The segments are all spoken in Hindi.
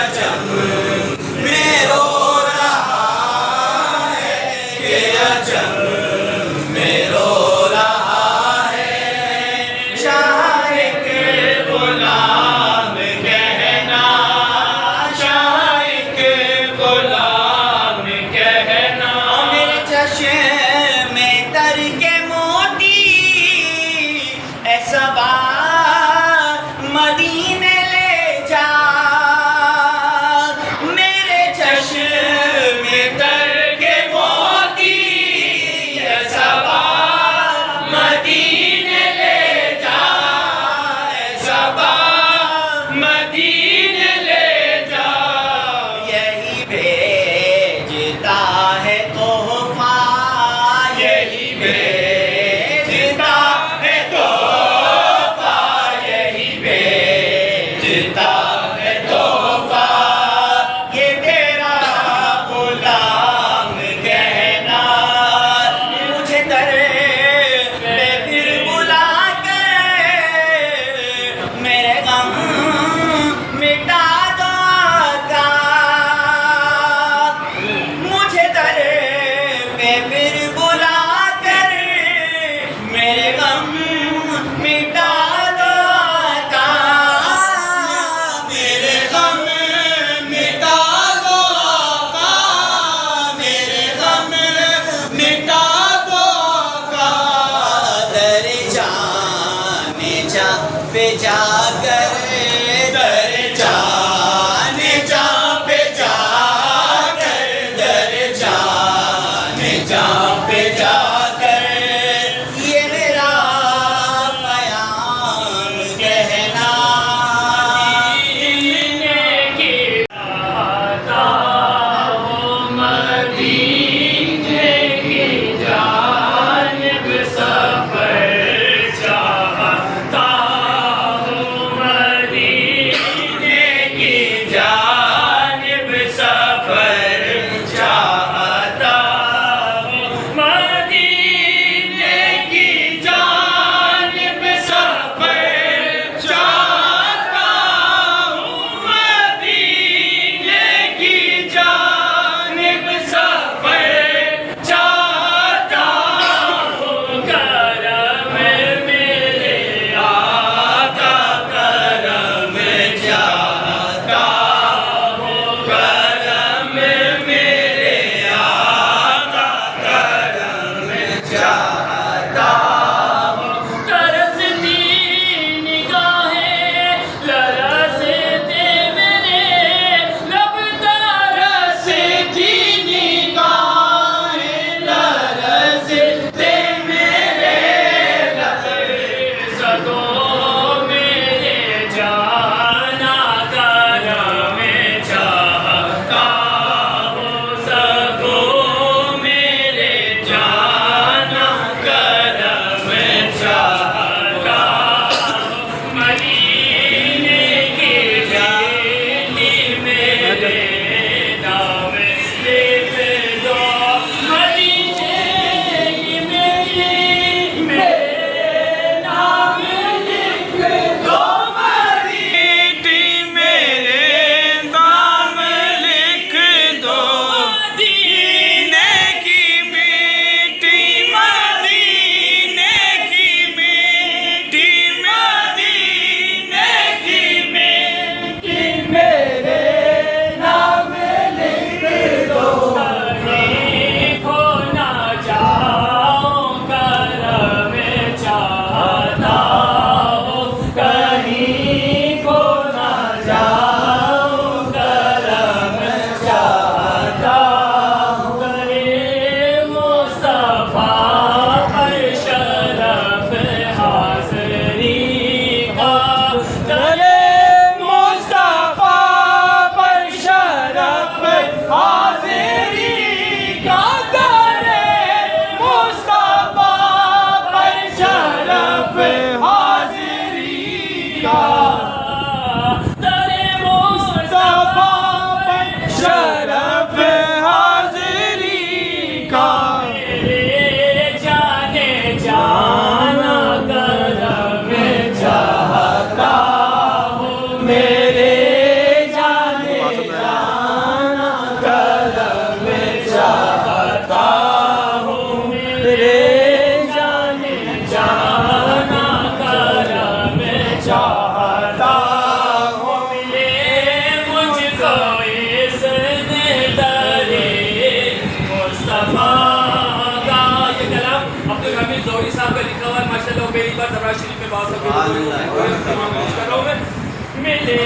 अजम में रो रहा है, के अजम में रो रहा है। शाह के गुलाम कहना, शाह के गुलाम कहना। मेरे चश्मे में तर के मोती ऐसा मदीने ले जा। मेरे चश्मे तर के मोती ऐसा मदीने ले जा, ऐसा मदीने ले जा। यही भेजता है तोहफा, यही भेजता है तोहफा, यही भेजता है तोहफा। ये तेरा गुलाम कहना, मुझे दर पे फिर बुला कर मेरे गम मिटा दो आका। मुझे दर पे फिर बुला कर मेरे गम मिटा दो आका। मेरे गम मिटा दो आका, मेरे गम मिटा दो आका। दर जाने जा पे जाकर, दर जाने जा पे जाकर, दर जाने जा पे जाकर ये मेरा बयान कहना। इन्ने की आता हो मदीने की जानिब सफर चाहता हूँ, मदीने की जानिब सफर चाहता हूँ, मदीने की जानिब सफर चाहता हूँ, मदीने की जानिब सफर चाहता हूँ। करम मेरे आका, करम चाहता हूँ, करम मेरे आका, करम चाहता हूँ। तरसती निगाहें लरसते मेरे लब, तरसती निगाहें लरसते मेरे लब। सदो मेरे जाना करम चाहता हूँ, सदो मेरे जाना करम चाहता हूँ। मदीने की जानी मेरे नाम लिख दो, मदीने की मेरे नाम लिख दो, मदीने मेरे नाम लिख दो। मदीने की बेटी, मदीने की बेटी, मदीने की बेटी मेरे नाम पहली बार दरबार शरीफ में बात कर रहा हूँ मैं मिले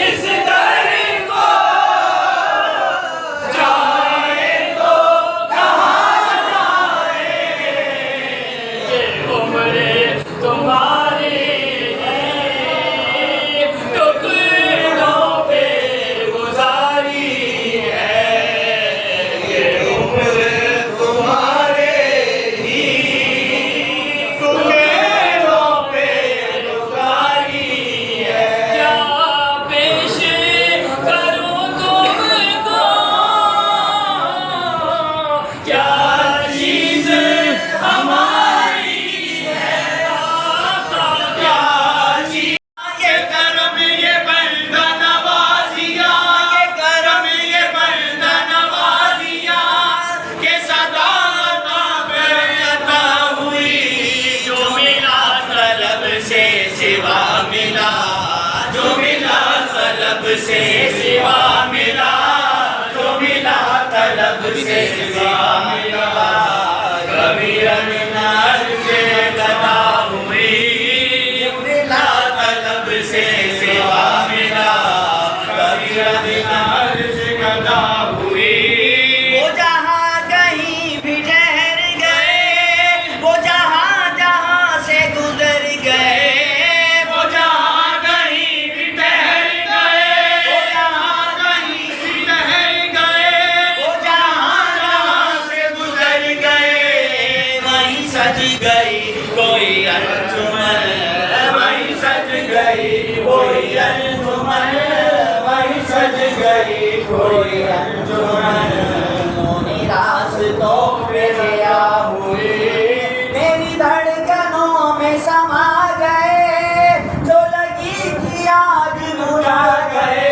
इस दर को से सिवा मिला, जो मिला तलब से सिवा मिला। कभी अननार से गदा हुई, मिला तलब से सिवा मिला। कभी अननार से गदा हुई। वो जहाँ कहीं भी ठहर गए, वो जहाँ जहाँ से गुजर गए, वो जहाँ कहीं भी ठहर गए, वो जहाँ कहीं भी ठहर गए, वो जहाँ जहाँ से गुजर गए, वहीं सज गई कोई अंजुमन, वहीं सज गई कोई अंजुमन, वहीं सज गई कोई अंजुमन। मोनी रास्तों पे गया हुई, मेरी धड़कनों में समा गए, जो लगी थी आग बुझा गए,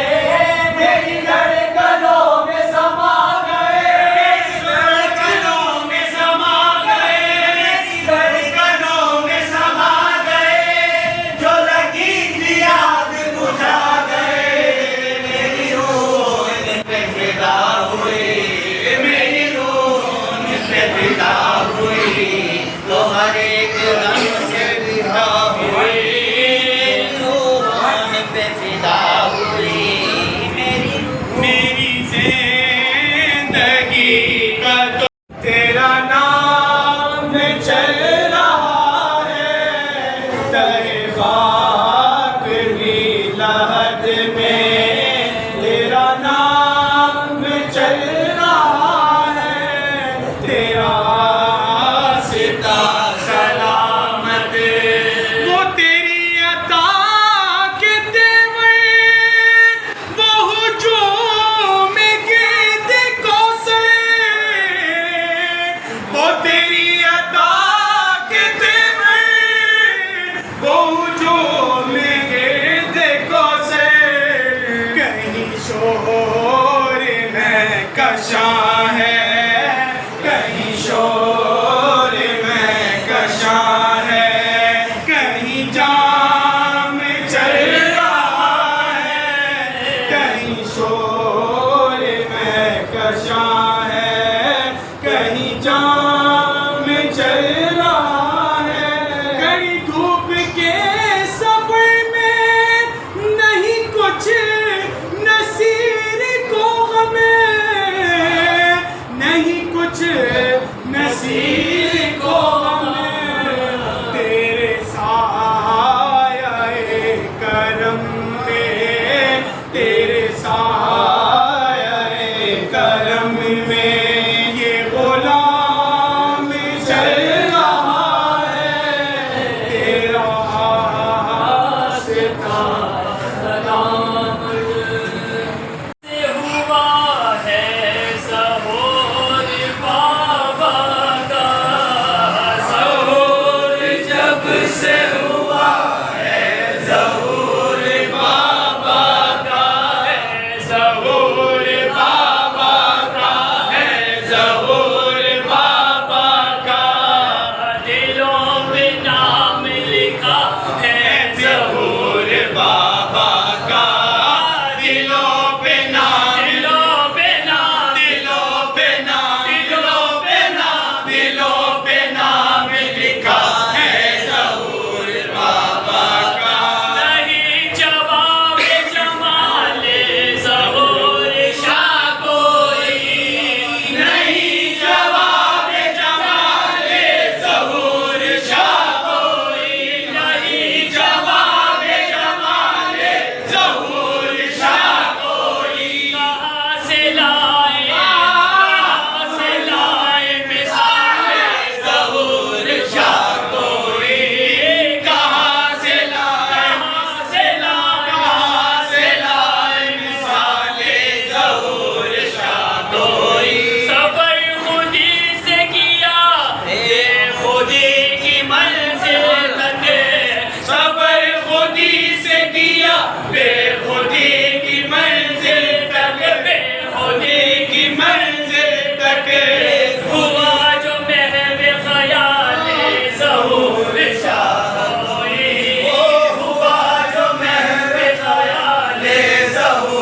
मेरी धड़कनों में समा गए, मेरी धड़कनों में समा गए, मेरी धड़कनों में समा गए, जो लगी थी आग बुझा गए। मेरी रूह इन पे फिदा हुई, मेरी रूह इन पे फिदा हुई, तो हर एक रंग से फिदा हुई, रूह इन पे फिदा हुई। मेरी जिंदगी का तो तेरा नाम चल रहा है, तहे खाक की लहद में तेरा नाम चल रहा है, तेरा सिता सलामत। वो तेरी अता के तेवर, वो हुजूम गिरद कौसर, वो तेरी अता के तेवर, वो हुजूम गिरद कौसर। कहीं शोर में कशा है, कहीं शोर में कशा है, कहीं जाम चल रहा है, कहीं शोर में कशा है, कहीं जाम चल रहा है। कहीं धूप के सफर में नहीं कुछ नसीर को हमें, नहीं कुछ नसीर को हमें, तेरे साये करम में, तेरे साये करम में ये गुलाम चल रहा है, तेरा सिता सलामत। से हुआ है ज़हूर बाबा का, ज़हूर जब से हुआ है ज़हूर बाबा का, है ज़हूर बाबा का, है ज़हूर बाबा का। दिलों में नाम लिखा है ज़हूर बाबा का, दिलों पे नाम, दिलों पे नाम, दिलों पे नाम, दिलों पे नाम, दिलों पे नाम लिखा है ज़हूर बाबा का। नहीं जवाब जमाले ज़हूर शाह कोई, नहीं जवाब जमाले ज़हूर शाह कोई, नहीं जवाब जमाले ज़हूर शाह कोई। कहाँ से लाए, कहाँ से लाए मिसाले ज़हूर शाह कोई, कहाँ से लाए, कहाँ से लाए, कहाँ से लाए मिसाले ज़हूर शाह कोई। सफर खुदी से किया, खुदी की मंजिल तक, सफर खुदी से किया, बेखुदी की मंजिल तक, बेखुदी की मंजिल तक। हुआ जो महव ख़याल ज़हूर शाह कोई, हुआ जो महव ख़याल ज़हूर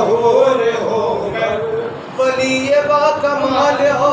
मशहूर होकर वली बा कमाल हो